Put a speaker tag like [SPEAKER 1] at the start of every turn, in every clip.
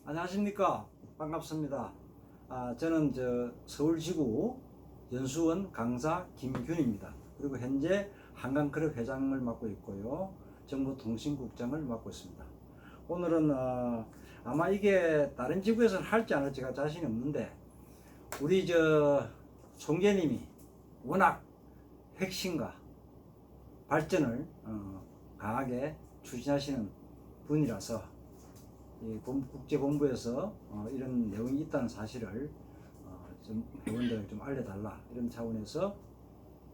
[SPEAKER 1] 안녕하십니까. 반갑습니다. 저는 서울지구 연수원 강사 김균입니다. 그리고 현재 한강클럽 회장을 맡고 있고요. 정보통신국장을 맡고 있습니다. 오늘은 아마 이게 다른 지구에서는 할지 안 할지가 자신이 없는데, 우리 총재님이 워낙 혁신과 발전을 강하게 추진하시는 분이라서 이 국제본부에서 이런 내용이 있다는 사실을 좀 회원들에게 좀 알려달라, 이런 차원에서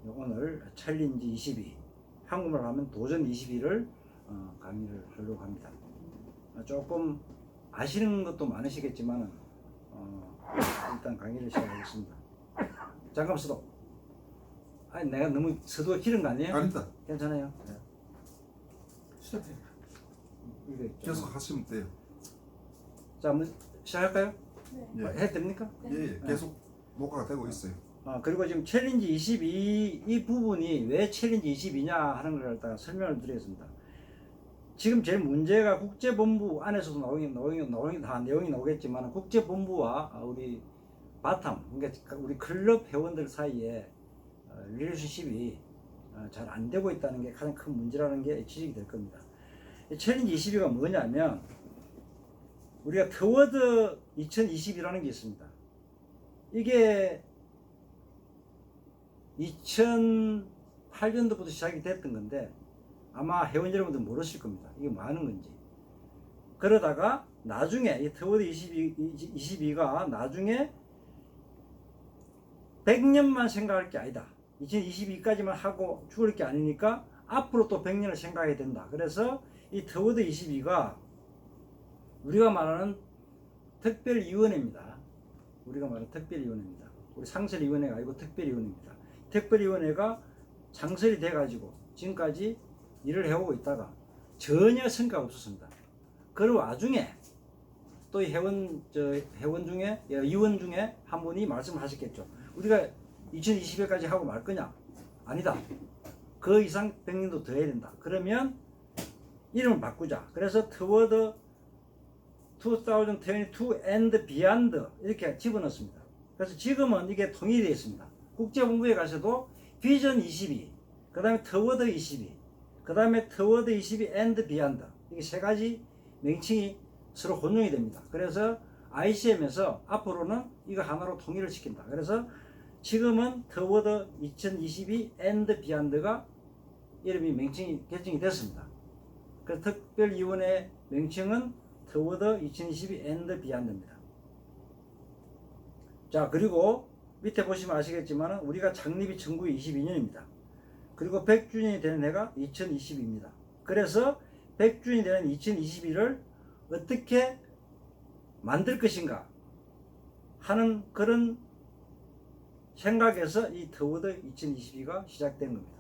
[SPEAKER 1] 오늘 챌린지 22, 한국말로 하면 도전 22를 강의를 하려고 합니다. 조금 아시는 것도 많으시겠지만 일단 강의를 시작하겠습니다. 잠깐 서도. 아니, 내가 너무 서두가 길은 거 아니에요?
[SPEAKER 2] 아닙니다.
[SPEAKER 1] 괜찮아요? 네.
[SPEAKER 2] 시작해요.
[SPEAKER 1] 이거 있죠.
[SPEAKER 2] 계속 하시면 돼요.
[SPEAKER 1] 자, 한번 시작할까요?
[SPEAKER 2] 예.
[SPEAKER 1] 해도 됩니까?
[SPEAKER 2] 예, 계속 녹화가 되고 있어요.
[SPEAKER 1] 그리고 지금 챌린지 22, 이 부분이 왜 챌린지 22냐 하는 걸 갖다가 설명을 드리겠습니다. 지금 제일 문제가 국제본부 안에서도 내용이 나오겠지만, 국제본부와 우리 바텀, 그러니까 우리 클럽 회원들 사이에 릴레이션십이 잘 안 되고 있다는 게 가장 큰 문제라는 게 지적이 될 겁니다. 챌린지 22가 뭐냐면, 우리가 터워드 2020이라는 게 있습니다. 이게 2008년도부터 시작이 됐던 건데, 아마 회원 여러분들 모르실 겁니다. 이게 뭐 하는 건지. 그러다가 나중에 이 터워드 22가 나중에 100년만 생각할 게 아니다. 2022까지만 하고 죽을 게 아니니까 앞으로 또 100년을 생각해야 된다. 그래서 이 터워드 22가 우리가 말하는 특별위원회입니다. 우리가 말하는 특별위원회입니다. 우리 상설위원회가 아니고 특별위원회입니다. 특별위원회가 창설이 돼가지고 지금까지 일을 해오고 있다가 전혀 성과가 없었습니다. 그 와중에 또 회원 중에, 위원 중에 한 분이 말씀하셨겠죠. 우리가 2020회까지 하고 말 거냐? 아니다. 그 이상 100년도 더 해야 된다. 그러면 이름을 바꾸자. 그래서 Toward 2022 and Beyond 이렇게 집어넣습니다. 그래서 지금은 이게 통일되어 있습니다. 국제본부에 가셔도 비전 22, 그 다음에 Toward 22, 그 다음에 Toward 22 and Beyond, 이게 세 가지 명칭이 서로 혼용이 됩니다. 그래서 ICM에서 앞으로는 이거 하나로 통일을 시킨다. 그래서 지금은 Toward 2022 and Beyond가 이름이 명칭이 결정이 됐습니다. 그래서 특별위원회 명칭은 Toward 2022 and Beyond입니다. 자, 그리고 밑에 보시면 아시겠지만 우리가 창립이 1922년입니다. 그리고 100주년이 되는 해가 2020입니다. 그래서 100주년이 되는 2021을 어떻게 만들 것인가 하는 그런 생각에서 이 Toward 2022가 시작된 겁니다.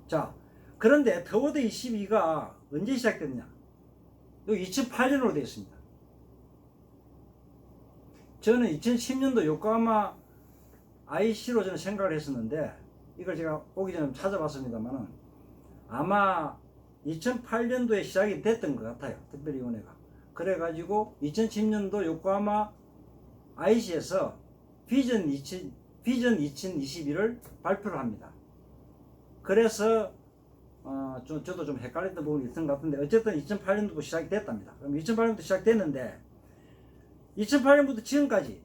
[SPEAKER 1] 자, 그런데 Toward 22가 언제 시작됐냐? 여기 2008년으로 되어 있습니다. 저는 2010년도 요코하마 IC로 저는 생각을 했었는데, 이걸 제가 오기 전에 찾아봤습니다만은 아마 2008년도에 시작이 됐던 것 같아요. 특별위원회가. 그래가지고 2010년도 요코하마 IC에서 비전 2021을 발표를 합니다. 그래서 저도 좀 헷갈렸던 부분이 있던 것 같은데, 어쨌든 2008년도부터 시작이 됐답니다. 그럼 2008년부터 시작됐는데 2008년부터 지금까지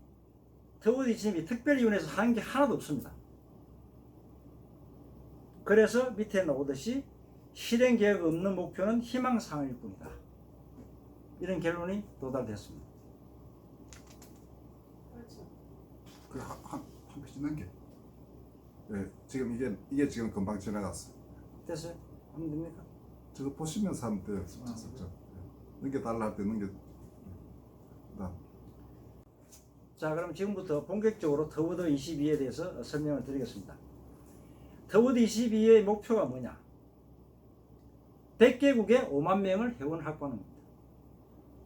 [SPEAKER 1] Toward 22 특별위원회에서 하는 게 하나도 없습니다. 그래서 밑에 나오듯이 실행 계획 없는 목표는 희망사항일 뿐이다. 이런 결론이 도달됐습니다.
[SPEAKER 2] 그 한 페이지 넘겨. 네, 지금 이게 지금 금방 지나갔어.
[SPEAKER 1] 됐어요? 하면 됩니까?
[SPEAKER 2] 저거 보시면서 하면 돼요. 넘겨 달라 할 때 넘겨.
[SPEAKER 1] 자, 그럼 지금부터 본격적으로 Toward 22에 대해서 설명을 드리겠습니다. Toward 22의 목표가 뭐냐? 100개국에 5만 명을 회원 확보하는 겁니다.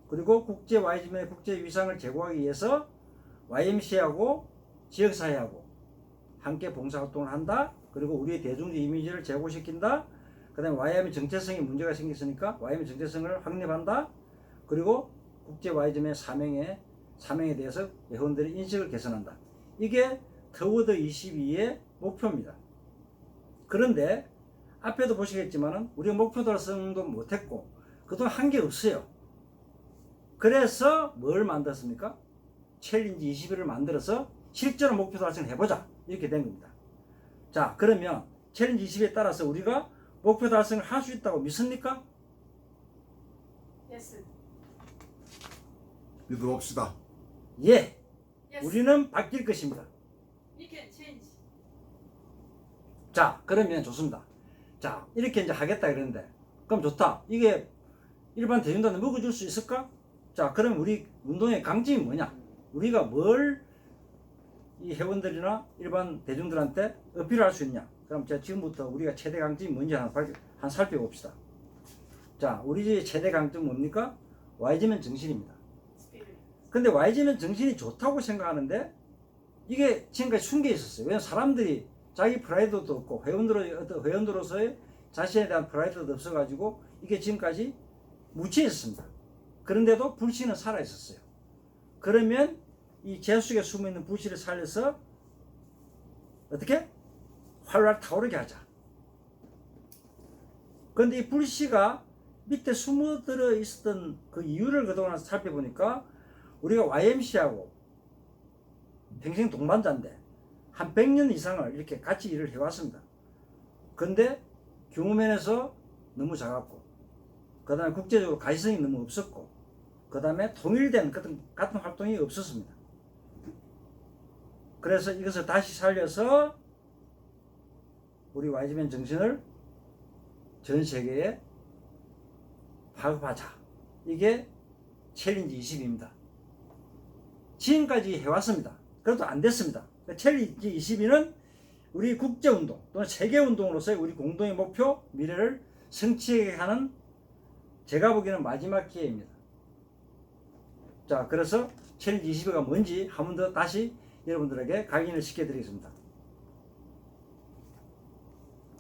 [SPEAKER 1] 그리고 국제 YGM의 국제 위상을 제고하기 위해서 YMCA하고 지역사회하고 함께 봉사활동을 한다. 그리고 우리의 대중적 이미지를 제고시킨다. 그 다음에 YM 정체성에 문제가 생겼으니까 YM 정체성을 확립한다. 그리고 국제 Y점의 사명에 대해서 회원들의 인식을 개선한다. 이게 터워드 22의 목표입니다. 그런데 앞에도 보시겠지만 우리가 목표 달성도 못했고 그동안 한 게 없어요. 그래서 뭘 만들었습니까? 챌린지 21을 만들어서 실제로 목표 달성을 해보자 이렇게 된 겁니다. 자, 그러면 챌린지 20에 따라서 우리가 목표 달성을 할 수 있다고 믿습니까?
[SPEAKER 3] Yes.
[SPEAKER 2] 믿어봅시다.
[SPEAKER 1] 예,
[SPEAKER 3] Yes.
[SPEAKER 1] 우리는 바뀔 것입니다.
[SPEAKER 3] We can change.
[SPEAKER 1] 자, 그러면 좋습니다. 자, 이렇게 이제 하겠다 그러는데 그럼 좋다. 이게 일반 대중들한테 먹어줄 수 있을까? 자, 그럼 우리 운동의 강점이 뭐냐? 우리가 뭘 이 회원들이나 일반 대중들한테 어필할 수 있냐? 그럼 제가 지금부터 우리가 최대 강점이 뭔지 한번 살펴봅시다. 자, 우리 최대 강점은 뭡니까? Y지면 정신입니다.
[SPEAKER 3] Spirit.
[SPEAKER 1] 근데 Y지면 정신이 좋다고 생각하는데 이게 지금까지 숨겨 있었어요. 왜냐면 사람들이 자기 프라이드도 없고 회원으로서의 자신에 대한 프라이드도 없어가지고 이게 지금까지 묻혀 있었습니다. 그런데도 불신은 살아 있었어요. 그러면 이 재수에 숨어 있는 불신을 살려서 어떻게 활활 타오르게 하자. 그런데 이 불씨가 밑에 숨어들어 있었던 그 이유를 그동안 살펴보니까 우리가 YMC하고 평생 동반자인데 한 100년 이상을 이렇게 같이 일을 해왔습니다. 근데 경험면에서 너무 작았고 그 다음에 국제적으로 가시성이 너무 없었고 그 다음에 통일된 같은 활동이 없었습니다. 그래서 이것을 다시 살려서 우리 Y지면 정신을 전 세계에 파급하자. 이게 챌린지 20입니다. 지금까지 해왔습니다. 그래도 안 됐습니다. 챌린지 22는 우리 국제운동 또는 세계운동으로서의 우리 공동의 목표, 미래를 성취하게 하는 제가 보기에는 마지막 기회입니다. 자, 그래서 챌린지 22가 뭔지 한 번 더 다시 여러분들에게 각인을 시켜드리겠습니다.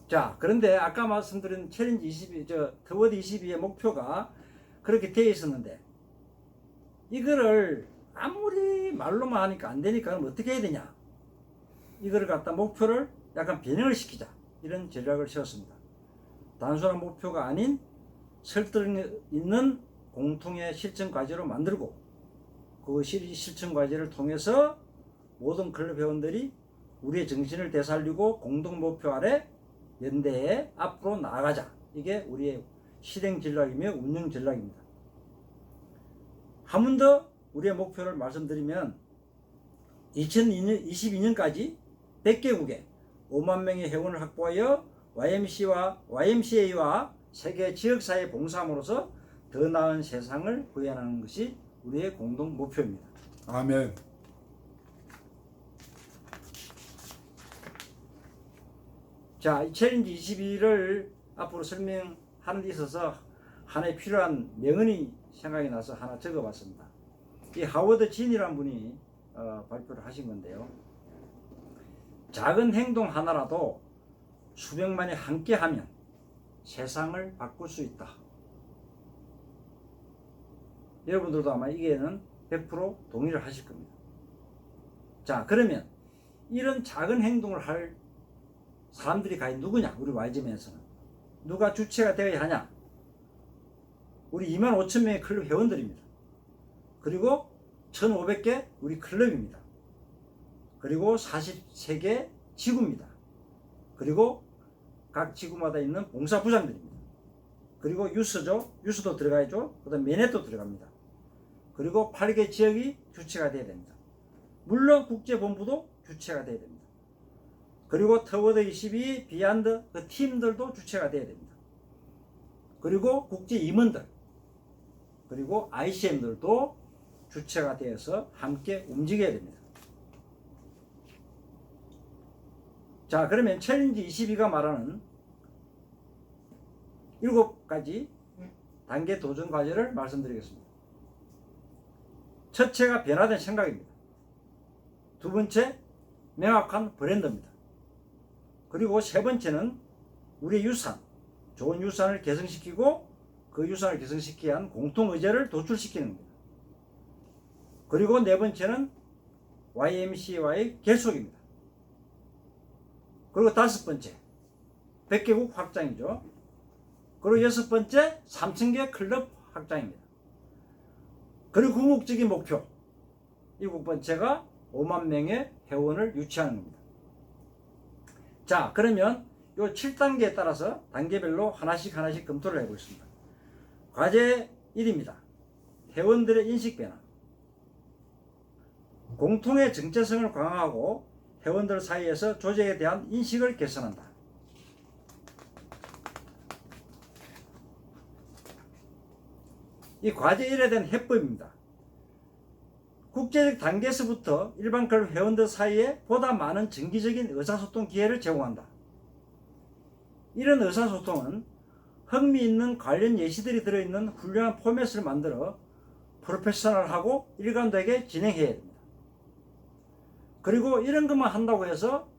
[SPEAKER 1] 자, 그런데 아까 말씀드린 챌린지 22, 터워드 22의 목표가 그렇게 되어 있었는데 이거를 아무리 말로만 하니까 안 되니까 그럼 어떻게 해야 되냐? 이거를 갖다 목표를 약간 변형을 시키자. 이런 전략을 세웠습니다. 단순한 목표가 아닌 설득 있는 공통의 실천 과제로 만들고 그 실천 과제를 통해서 모든 클럽 회원들이 우리의 정신을 되살리고 공동 목표 아래 연대에 앞으로 나아가자. 이게 우리의 실행 전략이며 운영 전략입니다. 한 번 더 우리의 목표를 말씀드리면 2022년까지 100개국에 5만 명의 회원을 확보하여 YMCA와 세계 지역사회 봉사함으로써 더 나은 세상을 구현하는 것이 우리의 공동 목표입니다.
[SPEAKER 2] 아멘.
[SPEAKER 1] 자, 이 챌린지 22를 앞으로 설명하는 데 있어서 하나의 필요한 명언이 생각이 나서 하나 적어봤습니다. 이 하워드 진이라는 분이 발표를 하신 건데요. 작은 행동 하나라도 수백만이 함께하면 세상을 바꿀 수 있다. 여러분들도 아마 이게는 100% 동의를 하실 겁니다. 자, 그러면 이런 작은 행동을 할 사람들이 과연 누구냐? 우리 Y지면에서는 누가 주체가 되어야 하냐? 우리 25,000명의 클럽 회원들입니다. 그리고 1,500개 우리 클럽입니다. 그리고 43개 지구입니다. 그리고 각 지구마다 있는 봉사부장들입니다. 그리고 유스도 들어가야죠. 그 다음 메넷도 들어갑니다. 그리고 8개 지역이 주체가 되어야 됩니다. 물론 국제본부도 주체가 되어야 됩니다. 그리고 터워드 22, 비안드 그 팀들도 주체가 되어야 됩니다. 그리고 국제 임원들 그리고 ICM들도 주체가 되어서 함께 움직여야 됩니다. 자, 그러면 챌린지 22가 말하는 7가지 단계 도전 과제를 말씀드리겠습니다. 첫째가 변화된 생각입니다. 두 번째, 명확한 브랜드입니다. 그리고 세 번째는 우리의 유산, 좋은 유산을 개성시키고 그 유산을 개성시키기 위한 공통의제를 도출시키는 겁니다. 그리고 네 번째는 YMCA와의 결속입니다. 그리고 다섯 번째 100개국 확장이죠. 그리고 여섯 번째 3,000개 클럽 확장입니다. 그리고 궁극적인 목표 일곱 번째가 5만 명의 회원을 유치하는 겁니다. 자, 그러면 이 7단계에 따라서 단계별로 하나씩 검토를 해보겠습니다. 과제 1입니다. 회원들의 인식 변화. 공통의 정체성을 강화하고 회원들 사이에서 조직에 대한 인식을 개선한다. 이 과제 1에 대한 해법입니다. 국제적 단계에서부터 일반 클럽 회원들 사이에 보다 많은 정기적인 의사소통 기회를 제공한다. 이런 의사소통은 흥미있는 관련 예시들이 들어있는 훌륭한 포맷을 만들어 프로페셔널하고 일관되게 진행해야 됩니다. 그리고 이런 것만 한다고 해서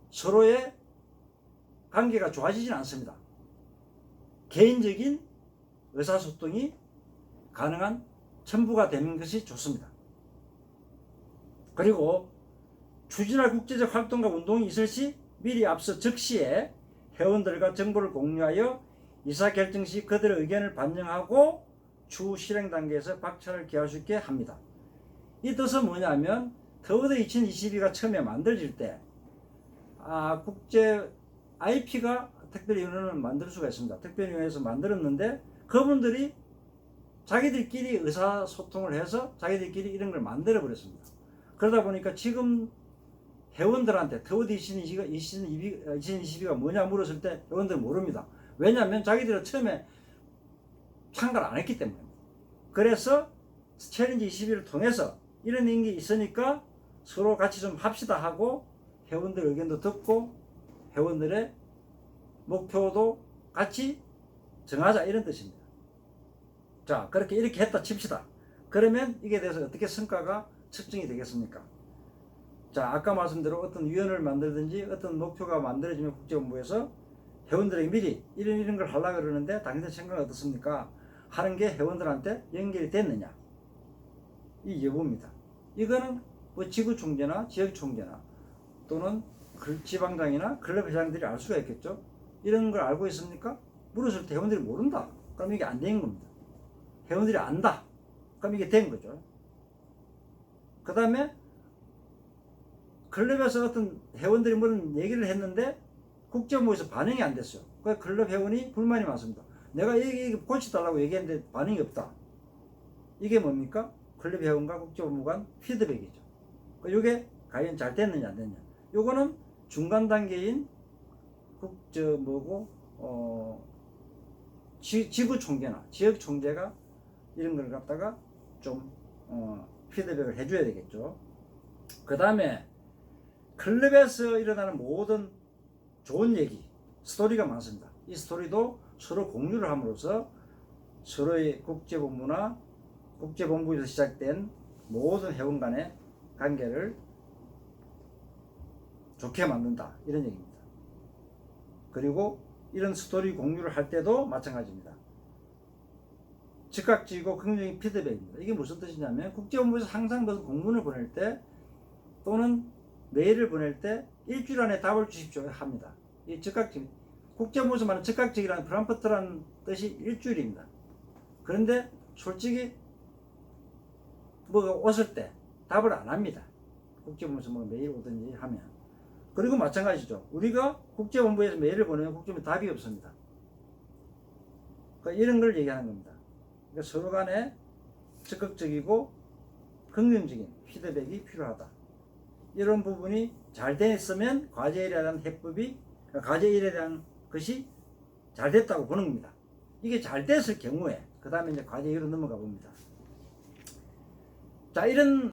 [SPEAKER 1] 서로의 관계가 좋아지진 않습니다. 개인적인 의사소통이 가능한 첨부가 되는 것이 좋습니다. 그리고 추진할 국제적 활동과 운동이 있을 시 미리 앞서 적시에 회원들과 정보를 공유하여 의사결정 시 그들의 의견을 반영하고 추후 실행 단계에서 박차를 기할 수 있게 합니다. 이 뜻은 뭐냐면 더워드 2022가 처음에 만들어질 때 국제 IP가 특별위원회를 만들 수가 있습니다. 특별위원회에서 만들었는데 그분들이 자기들끼리 의사소통을 해서 자기들끼리 이런 걸 만들어 버렸습니다. 그러다 보니까 지금 회원들한테 더워드 2022가 뭐냐 물었을 때 회원들은 모릅니다. 왜냐하면 자기들은 처음에 참가를 안 했기 때문에. 그래서 챌린지 21을 통해서 이런 게 있으니까 서로 같이 좀 합시다 하고 회원들 의견도 듣고 회원들의 목표도 같이 정하자 이런 뜻입니다. 자, 이렇게 했다 칩시다. 그러면 이게 대해서 어떻게 성과가 측정이 되겠습니까? 자, 아까 말씀대로 어떤 위원회를 만들든지 어떤 목표가 만들어지면 국제본부에서 회원들에게 미리 이런 걸 하려고 그러는데 당신들 생각은 어떻습니까? 하는 게 회원들한테 연결이 됐느냐? 이 여부입니다. 이거는 뭐 지구 총재나 지역 총재나 또는 지방장이나 클럽 회장들이 알 수가 있겠죠. 이런 걸 알고 있습니까? 물었을 때 회원들이 모른다. 그럼 이게 안 된 겁니다. 회원들이 안다. 그럼 이게 된 거죠. 그 다음에 클럽에서 어떤 회원들이 무슨 얘기를 했는데 국제본부에서 반응이 안 됐어요. 그래서 클럽 회원이 불만이 많습니다. 내가 이게 고쳐달라고 얘기했는데 반응이 없다. 이게 뭡니까? 클럽 회원과 국제본부 간 피드백이죠. 이게 과연 잘 됐느냐 안 됐느냐. 요거는 중간 단계인 지구 총재나 지역 총재가 이런 걸 갖다가 좀 피드백을 해줘야 되겠죠. 그 다음에 클럽에서 일어나는 모든 좋은 얘기, 스토리가 많습니다. 이 스토리도 서로 공유를 함으로써 서로의 국제본부나 국제본부에서 시작된 모든 회원 간의 관계를 좋게 만든다. 이런 얘기입니다. 그리고 이런 스토리 공유를 할 때도 마찬가지입니다. 즉각적이고 긍정적인 피드백입니다. 이게 무슨 뜻이냐면 국제본부에서 항상 무슨 공문을 보낼 때 또는 메일을 보낼 때 일주일 안에 답을 주십시오 합니다. 이 즉각적, 국제본부에서 말하는 즉각적이라는 프랑프트라는 뜻이 일주일입니다. 그런데 솔직히 뭐가 왔을 때 답을 안 합니다. 국제본부에서 뭐 메일 오든지 하면. 그리고 마찬가지죠. 우리가 국제본부에서 메일을 보내면 국제본부 답이 없습니다. 그러니까 이런 걸 얘기하는 겁니다. 그러니까 서로 간에 적극적이고 긍정적인 피드백이 필요하다. 이런 부분이 잘 됐으면 과제 1에 대한 해법이, 과제 1에 대한 것이 잘 됐다고 보는 겁니다. 이게 잘 됐을 경우에 그 다음에 이제 과제 2로 넘어가 봅니다. 자, 이런